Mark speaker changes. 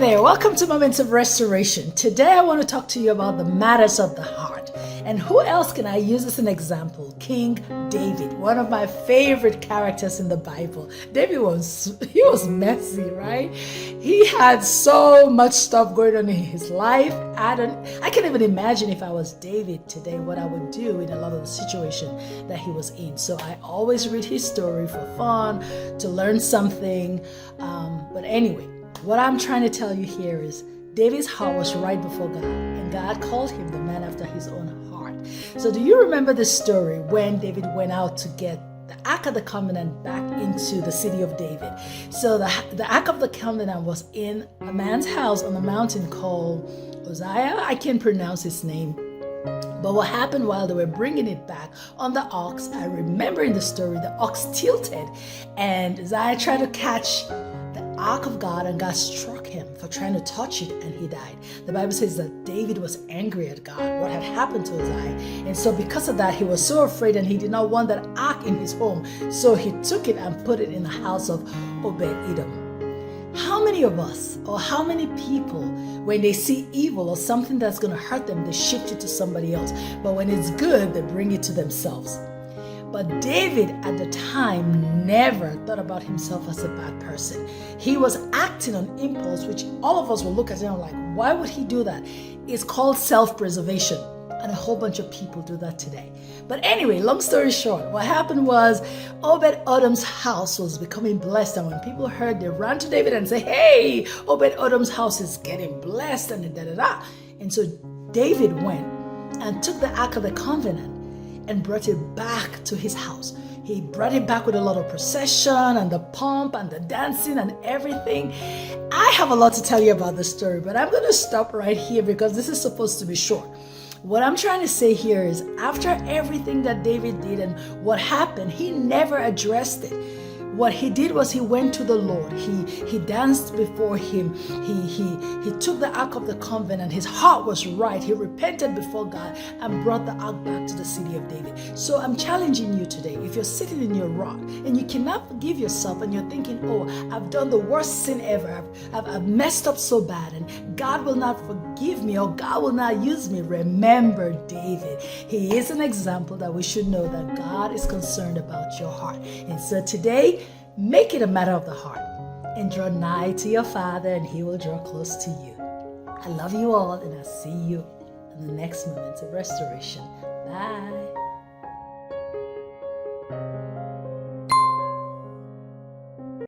Speaker 1: there, welcome to Moments of Restoration. Today I want to talk to you about the matters of the heart. And who else can I use as an example? King David, one of my favorite characters in the Bible. David was messy, right? He had so much stuff going on in his life. I can't even imagine if I was David today what I would do in a lot of the situation that he was in. So I always read his story for fun, to learn something. But anyway, what I'm trying to tell you here is David's heart was right before God, and God called him the man after his own heart. So do you remember the story when David went out to get the Ark of the Covenant back into the city of David? So the Ark of the Covenant was in a man's house on a mountain called Uzziah. I can't pronounce his name. But what happened while they were bringing it back on the ox, I remember in the story, the ox tilted and Uzziah tried to catch the ark of God, and God struck him for trying to touch it, and he died. The Bible says that David was angry at God, what had happened to Uzziah. And so because of that, he was so afraid, and he did not want that ark in his home. So he took it and put it in the house of Obed-Edom. How many of us, or how many people, when they see evil or something that's going to hurt them, they shift it to somebody else? But when it's good, they bring it to themselves. But David at the time never thought about himself as a bad person. He was acting on impulse, which all of us will look at him like, why would he do that? It's called self-preservation. And a whole bunch of people do that today. But anyway, long story short, what happened was Obed-Edom's house was becoming blessed. And when people heard, they ran to David and said, hey, Obed-Edom's house is getting blessed, and da-da-da. And so David went and took the Ark of the Covenant and brought it back to his house. He brought it back with a lot of procession and the pomp and the dancing and everything. I have a lot to tell you about this story, but I'm going to stop right here because this is supposed to be short. What I'm trying to say here is after everything that David did and what happened, he never addressed it. What he did was he went to the Lord. He danced before him. He took the Ark of the Covenant. His heart was right. He repented before God and brought the Ark back to the city of David. So I'm challenging you today. If you're sitting in your rock and you cannot forgive yourself and you're thinking, oh, I've done the worst sin ever. I've messed up so bad and God will not forgive me or God will not use me. Remember David. He is an example that we should know that God is concerned about your heart. And so today, make it a matter of the heart and draw nigh to your Father, and He will draw close to you. I love you all, and I'll see you in the next Moments of Restoration. Bye.